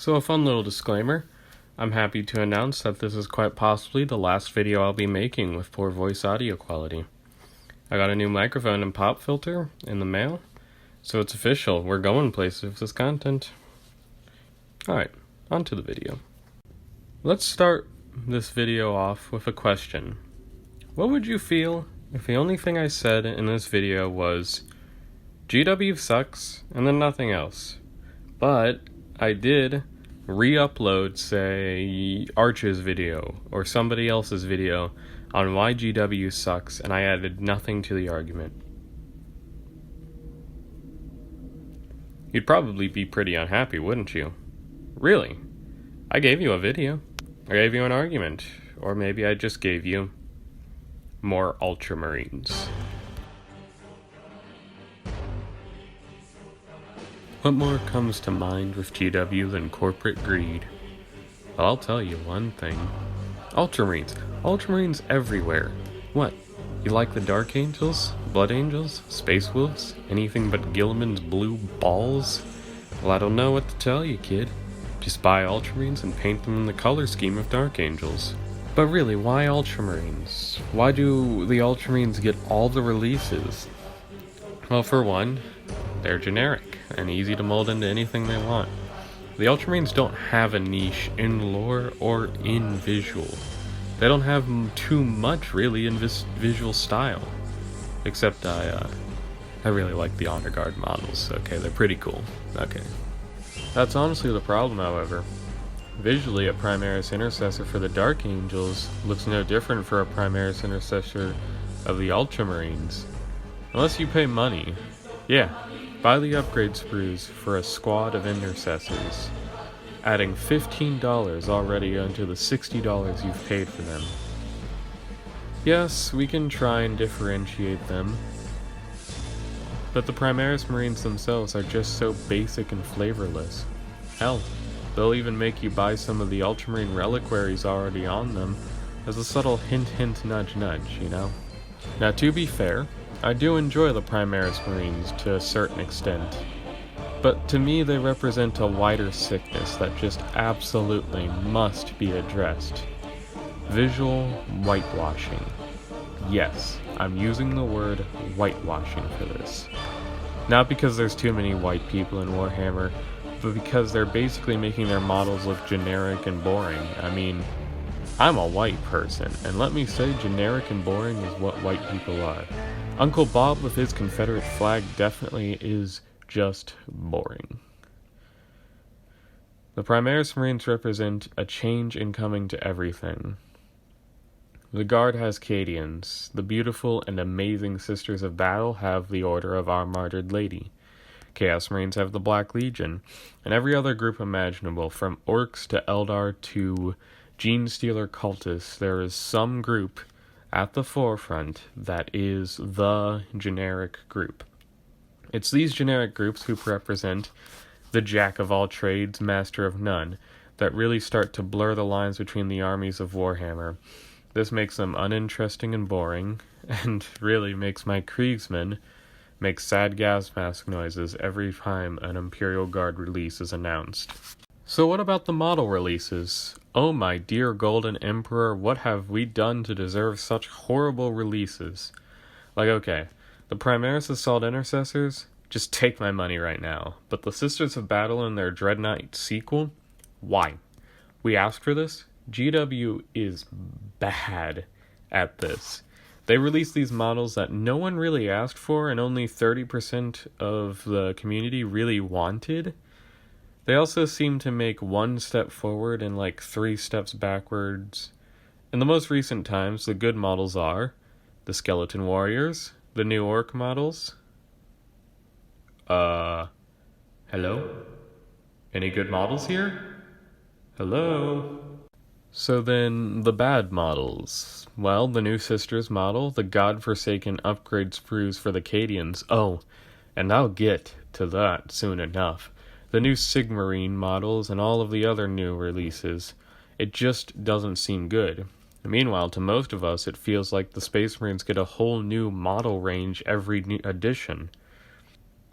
So a fun little disclaimer, I'm happy to announce that this is quite possibly the last video I'll be making with poor voice audio quality. I got a new microphone and pop filter in the mail, so it's official, we're going places with this content. Alright, on to the video. Let's start this video off with a question. What would you feel if the only thing I said in this video was, GW sucks, and then nothing else? But I did re-upload, say, Arch's video or somebody else's video on why GW sucks, and I added nothing to the argument. You'd probably be pretty unhappy, wouldn't you? Really? I gave you a video. I gave you an argument. Or maybe I just gave you more Ultramarines. What more comes to mind with GW than corporate greed? Well, I'll tell you one thing. Ultramarines. Ultramarines everywhere. What? You like the Dark Angels? Blood Angels? Space Wolves? Anything but Gilliman's blue balls? Well, I don't know what to tell you, kid. Just buy Ultramarines and paint them in the color scheme of Dark Angels. But really, why Ultramarines? Why do the Ultramarines get all the releases? Well, for one, they're generic and easy to mold into anything they want. The Ultramarines don't have a niche in lore or in visual. They don't have too much, really, in visual style. Except I really like the Honor Guard models. Okay, they're pretty cool. Okay. That's honestly the problem, however. Visually, a Primaris Intercessor for the Dark Angels looks no different for a Primaris Intercessor of the Ultramarines. Unless you pay money. Yeah, buy the upgrade sprues for a squad of Intercessors, adding $15 already onto the $60 you've paid for them. Yes, we can try and differentiate them, but the Primaris Marines themselves are just so basic and flavorless. Hell, they'll even make you buy some of the Ultramarine reliquaries already on them as a subtle hint hint nudge nudge, you know? Now, to be fair, I do enjoy the Primaris Marines to a certain extent, but to me they represent a wider sickness that just absolutely must be addressed. Visual whitewashing. Yes, I'm using the word whitewashing for this. Not because there's too many white people in Warhammer, but because they're basically making their models look generic and boring. I mean, I'm a white person, and let me say generic and boring is what white people are. Uncle Bob with his Confederate flag definitely is just boring. The Primaris Marines represent a change in coming to everything. The Guard has Cadians. The beautiful and amazing Sisters of Battle have the Order of Our Martyred Lady. Chaos Marines have the Black Legion, and every other group imaginable, from Orcs to Eldar to Genestealer Cultists. There is some group at the forefront that is the generic group. It's these generic groups who represent the jack of all trades, master of none, that really start to blur the lines between the armies of Warhammer. This makes them uninteresting and boring, and really makes my Kriegsmen make sad gas mask noises every time an Imperial Guard release is announced. So what about the model releases? Oh my dear Golden Emperor, what have we done to deserve such horrible releases? Like, okay, the Primaris Assault Intercessors, just take my money right now. But the Sisters of Battle and their Dreadnought sequel? Why? We asked for this? GW is bad at this. They released these models that no one really asked for and only 30% of the community really wanted. They also seem to make one step forward and like 3 steps backwards. In the most recent times, the good models are the Skeleton Warriors, the new Orc models. Hello? Any good models here? Hello? So then, the bad models. Well, the new Sisters model, the godforsaken upgrade sprues for the Cadians. Oh, and I'll get to that soon enough. The new Sigmarine models and all of the other new releases. It just doesn't seem good. Meanwhile, to most of us, it feels like the Space Marines get a whole new model range every new edition.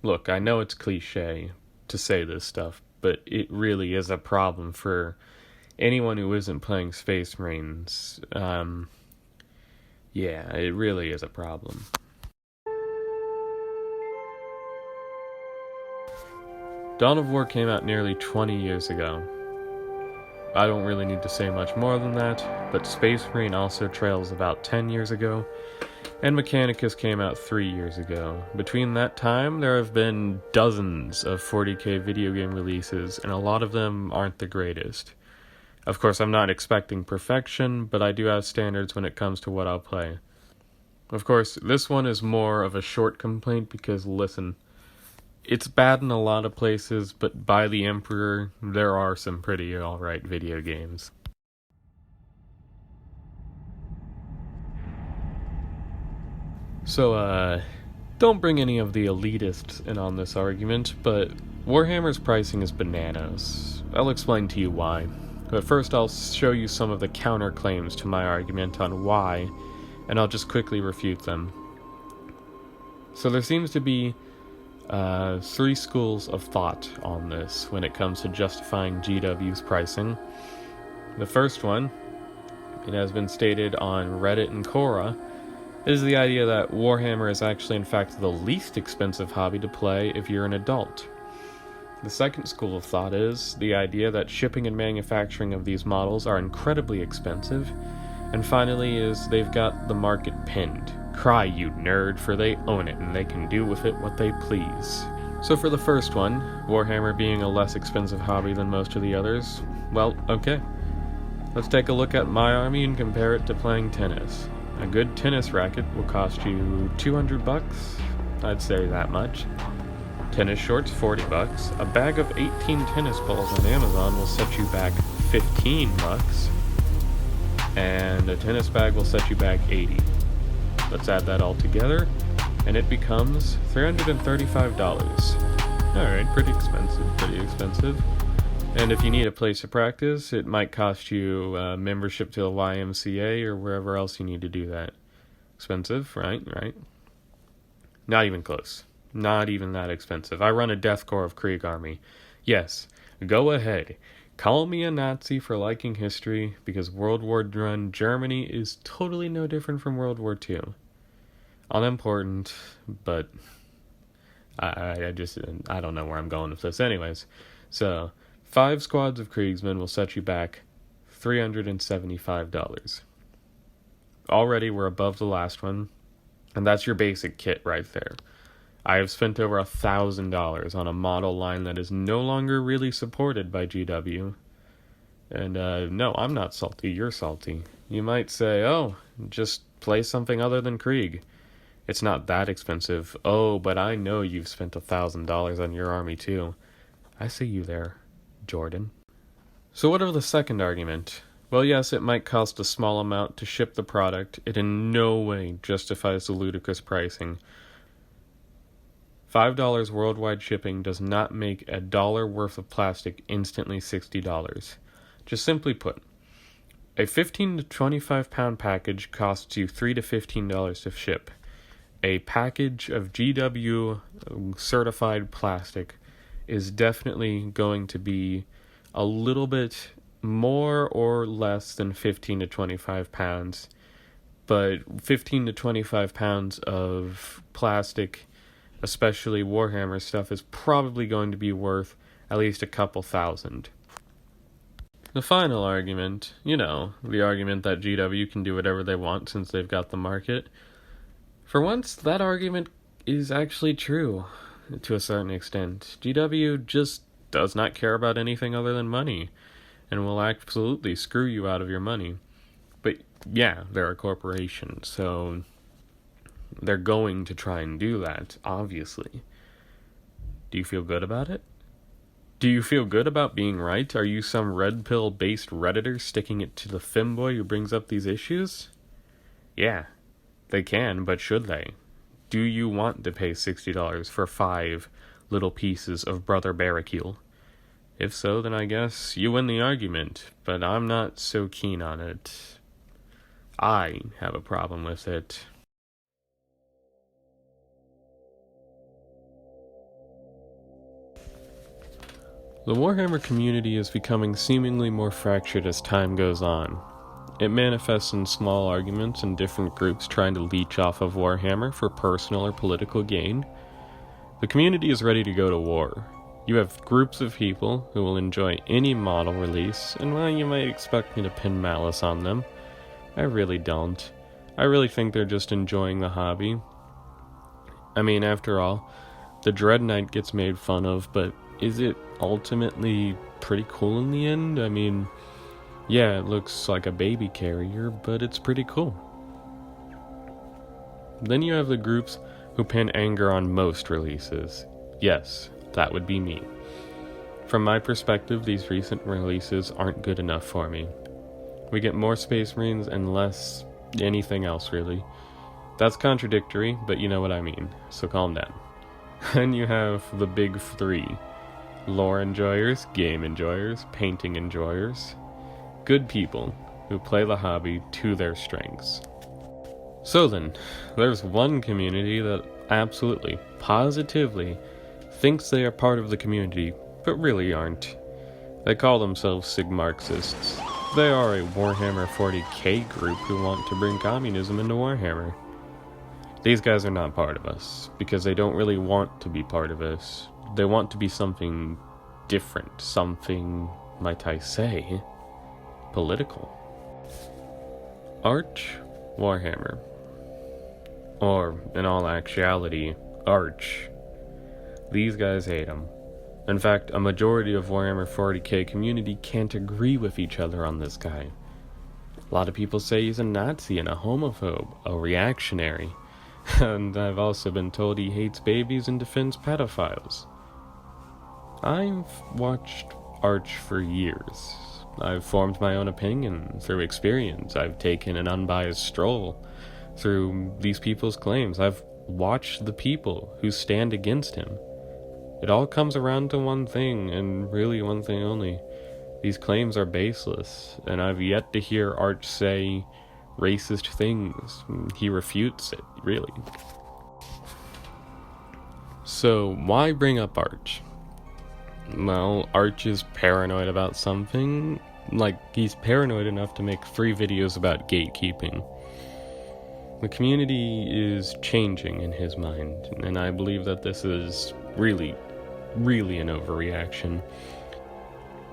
Look, I know it's cliche to say this stuff, but it really is a problem for anyone who isn't playing Space Marines. Yeah, it really is a problem. Dawn of War came out nearly 20 years ago. I don't really need to say much more than that, but Space Marine also trails about 10 years ago, and Mechanicus came out 3 years ago. Between that time, there have been dozens of 40k video game releases, and a lot of them aren't the greatest. Of course, I'm not expecting perfection, but I do have standards when it comes to what I'll play. Of course, this one is more of a short complaint because, listen, it's bad in a lot of places, but by the Emperor, there are some pretty alright video games. So, don't bring any of the elitists in on this argument, but Warhammer's pricing is bananas. I'll explain to you why. But first I'll show you some of the counterclaims to my argument on why, and I'll just quickly refute them. So there seems to be 3 schools of thought on this when it comes to justifying GW's pricing. The first one, it has been stated on Reddit and Quora, is the idea that Warhammer is actually in fact the least expensive hobby to play if you're an adult. The second school of thought is the idea that shipping and manufacturing of these models are incredibly expensive. And finally is they've got the market pinned. Cry, you nerd, for they own it and they can do with it what they please. So for the first one, Warhammer being a less expensive hobby than most of the others, well, okay. Let's take a look at my army and compare it to playing tennis. A good tennis racket will cost you $200, I'd say that much. Tennis shorts, $40. A bag of 18 tennis balls on Amazon will set you back $15. And a tennis bag will set you back $80. Let's add that all together, and it becomes $335. Alright, pretty expensive. And if you need a place to practice, it might cost you a membership to the YMCA or wherever else you need to do that. Expensive, right? Not even close. Not even that expensive. I run a Death Corps of Krieg army. Yes, go ahead. Call me a Nazi for liking history, because World War I Germany is totally no different from World War II. Unimportant, but I don't know where I'm going with this. Anyways, so 5 squads of Kriegsmen will set you back $375. Already we're above the last one, and that's your basic kit right there. I have spent over $1,000 on a model line that is no longer really supported by GW. And no, I'm not salty, you're salty. You might say, oh, just play something other than Krieg. It's not that expensive. Oh, but I know you've spent $1,000 on your army too. I see you there, Jordan. So what of the second argument? Well, yes, it might cost a small amount to ship the product. It in no way justifies the ludicrous pricing. $5 worldwide shipping does not make a dollar worth of plastic instantly $60. Just simply put, a 15 to 25 pound package costs you $3 to $15 to ship. A package of GW certified plastic is definitely going to be a little bit more or less than 15 to 25 pounds, but 15 to 25 pounds of plastic, especially Warhammer stuff, is probably going to be worth at least a couple thousand. The final argument, the argument that GW can do whatever they want since they've got the market. For once, that argument is actually true, to a certain extent. GW just does not care about anything other than money, and will absolutely screw you out of your money. But yeah, they're a corporation, so they're going to try and do that, obviously. Do you feel good about it? Do you feel good about being right? Are you some red pill-based Redditor sticking it to the femboy who brings up these issues? Yeah, they can, but should they? Do you want to pay $60 for 5 little pieces of Brother Barricule? If so, then I guess you win the argument, but I'm not so keen on it. I have a problem with it. The Warhammer community is becoming seemingly more fractured as time goes on. It manifests in small arguments and different groups trying to leech off of Warhammer for personal or political gain. The community is ready to go to war. You have groups of people who will enjoy any model release, and while you might expect me to pin malice on them, I really don't. I really think they're just enjoying the hobby. I mean, after all, the Dread Knight gets made fun of, but is it ultimately pretty cool in the end? I mean, yeah, it looks like a baby carrier, but it's pretty cool. Then you have the groups who pin anger on most releases. Yes, that would be me. From my perspective, these recent releases aren't good enough for me. We get more Space Marines and less anything else, really. That's contradictory, but you know what I mean, so calm down. Then you have the big three. Lore enjoyers, game enjoyers, painting enjoyers. Good people who play the hobby to their strengths. So then, there's one community that absolutely, positively, thinks they are part of the community, but really aren't. They call themselves Sig-Marxists. They are a Warhammer 40k group who want to bring communism into Warhammer. These guys are not part of us, because they don't really want to be part of us. They want to be something different, something, might I say, political. Arch Warhammer. Or, in all actuality, Arch. These guys hate him. In fact, a majority of Warhammer 40k community can't agree with each other on this guy. A lot of people say he's a Nazi and a homophobe, a reactionary. And I've also been told he hates babies and defends pedophiles. I've watched Arch for years. I've formed my own opinion through experience. I've taken an unbiased stroll through these people's claims. I've watched the people who stand against him. It all comes around to one thing, and really one thing only. These claims are baseless, and I've yet to hear Arch say racist things. He refutes it, really. So, why bring up Arch? Well, Arch is paranoid about something. Like, he's paranoid enough to make 3 videos about gatekeeping. The community is changing in his mind, and I believe that this is really an overreaction.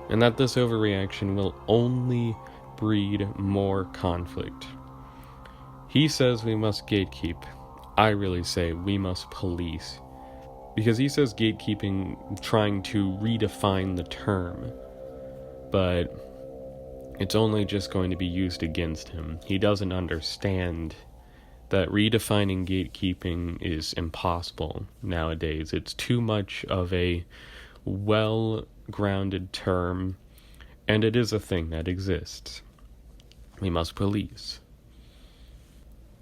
And that this overreaction will only breed more conflict. He says we must gatekeep. I really say we must police. Because he says gatekeeping trying to redefine the term. But it's only just going to be used against him. He doesn't understand that redefining gatekeeping is impossible nowadays. It's too much of a well-grounded term, and it is a thing that exists. We must police.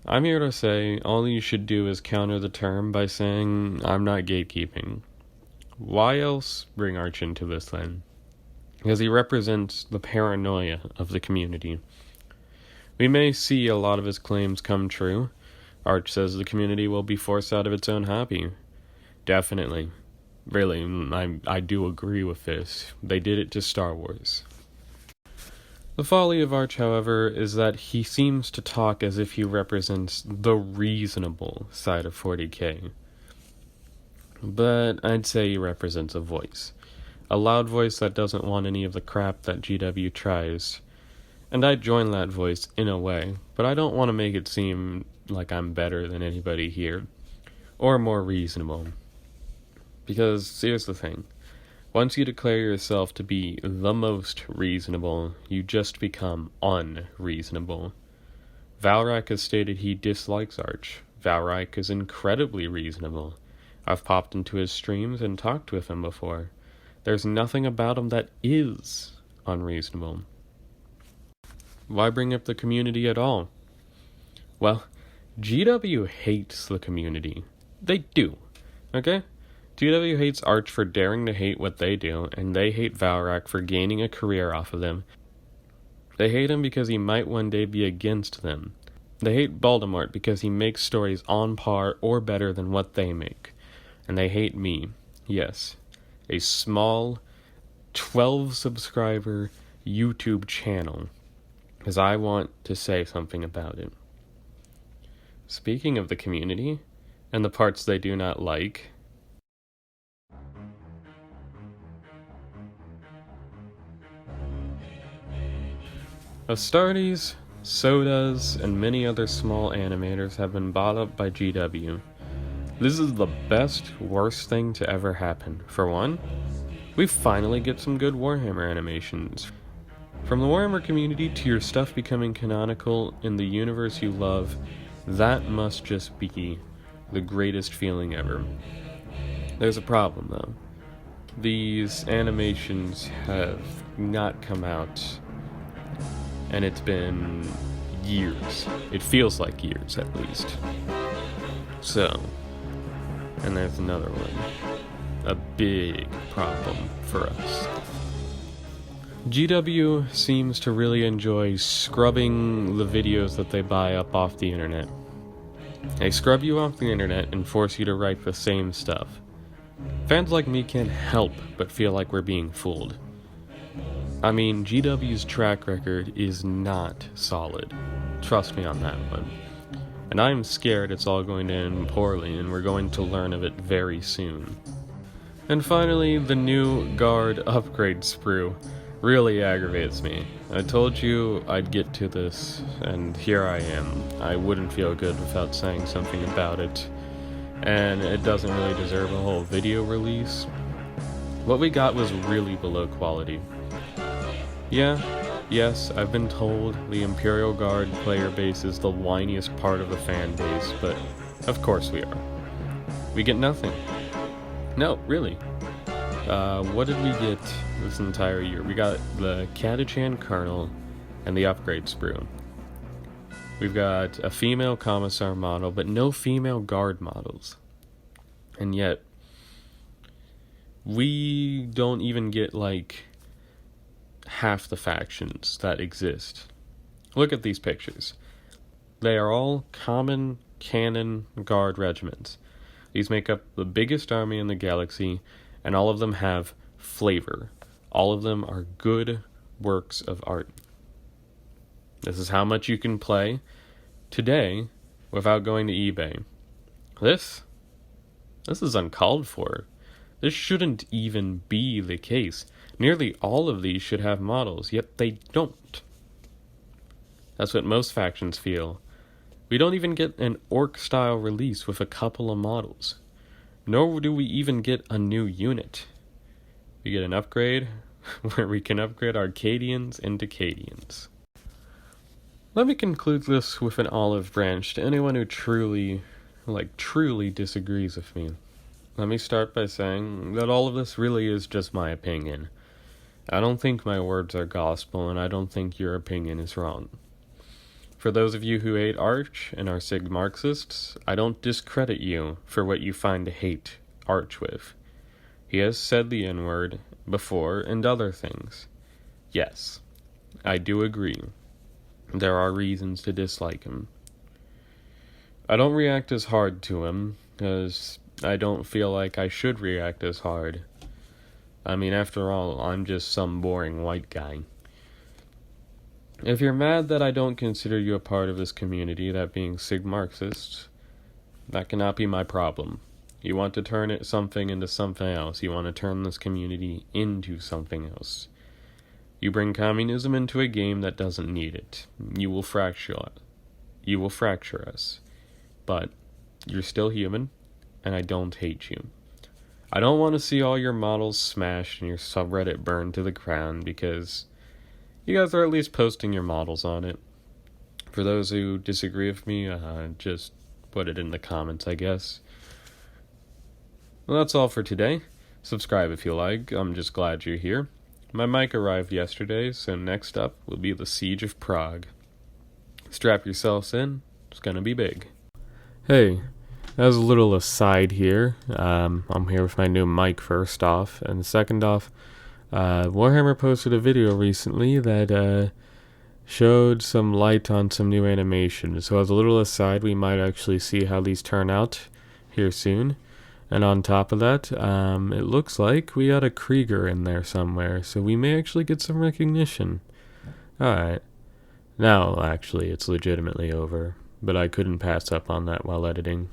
I'm here to say all you should do is counter the term by saying, I'm not gatekeeping. Why else bring Arch into this then? Because he represents the paranoia of the community. We may see a lot of his claims come true. Arch says the community will be forced out of its own hobby. Definitely. Really, I do agree with this. They did it to Star Wars. The folly of Arch, however, is that he seems to talk as if he represents the reasonable side of 40k. But I'd say he represents a voice. A loud voice that doesn't want any of the crap that GW tries. And I join that voice in a way, but I don't want to make it seem like I'm better than anybody here, or more reasonable. Because here's the thing. Once you declare yourself to be the most reasonable, you just become unreasonable. Valrak has stated he dislikes Arch. Valrak is incredibly reasonable. I've popped into his streams and talked with him before. There's nothing about him that is unreasonable. Why bring up the community at all? Well, GW hates the community. They do. Okay? GW hates Arch for daring to hate what they do, and they hate Valrak for gaining a career off of them. They hate him because he might one day be against them. They hate Voldemort because he makes stories on par or better than what they make. And they hate me. Yes. A small, 12 subscriber YouTube channel, because I want to say something about it. Speaking of the community and the parts they do not like, Astartes, Sodas, and many other small animators have been bought up by GW. This is the best, worst thing to ever happen. For one, we finally get some good Warhammer animations. From the Warhammer community to your stuff becoming canonical in the universe you love, that must just be the greatest feeling ever. There's a problem though. These animations have not come out, and it's been years. It feels like years at least. So, and there's another one. A big problem for us. GW seems to really enjoy scrubbing the videos that they buy up off the internet. They scrub you off the internet and force you to write the same stuff. Fans like me can't help but feel like we're being fooled. I mean, GW's track record is not solid. Trust me on that one. And I'm scared it's all going to end poorly, and we're going to learn of it very soon. And finally, the new guard upgrade sprue really aggravates me. I told you I'd get to this, and here I am. I wouldn't feel good without saying something about it, and it doesn't really deserve a whole video release. What we got was really below quality. Yes, I've been told the Imperial Guard player base is the whiniest part of the fan base, but of course we are. We get nothing. No, really. What did we get this entire year? We got the Catachan Colonel and the upgrade sprue. We've got a female Commissar model, but no female Guard models. And yet, we don't even get, like, half the factions that exist. Look at these pictures. They are all common canon Guard regiments. These make up the biggest army in the galaxy, and all of them have flavor. All of them are good works of art. This is how much you can play today without going to eBay. This is uncalled for. This shouldn't even be the case. Nearly all of these should have models, yet they don't. That's what most factions feel. We don't even get an Orc-style release with a couple of models. Nor do we even get a new unit. We get an upgrade where we can upgrade Arcadians into Cadians. Let me conclude this with an olive branch to anyone who truly disagrees with me. Let me start by saying that all of this really is just my opinion. I don't think my words are gospel, and I don't think your opinion is wrong. For those of you who hate Arch and are Sig Marxists, I don't discredit you for what you find to hate Arch with. He has said the N-word before and other things. Yes, I do agree. There are reasons to dislike him. I don't react as hard to him, because I don't feel like I should react as hard. I mean, after all, I'm just some boring white guy. If you're mad that I don't consider you a part of this community, that being Sig Marxists, that cannot be my problem. You want to turn something into something else. You want to turn this community into something else. You bring communism into a game that doesn't need it. You will fracture us. But you're still human, and I don't hate you. I don't want to see all your models smashed and your subreddit burned to the ground, because you guys are at least posting your models on it. For those who disagree with me, just put it in the comments, I guess. Well, that's all for today. Subscribe if you like. I'm just glad you're here. My mic arrived yesterday, so next up will be the Siege of Prague. Strap yourselves in. It's gonna be big. Hey, as a little aside here, I'm here with my new mic first off, and second off, Warhammer posted a video recently that showed some light on some new animations. So as a little aside, we might actually see how these turn out here soon. And on top of that, it looks like we got a Krieger in there somewhere, so we may actually get some recognition. Alright. Now, actually, it's legitimately over, but I couldn't pass up on that while editing.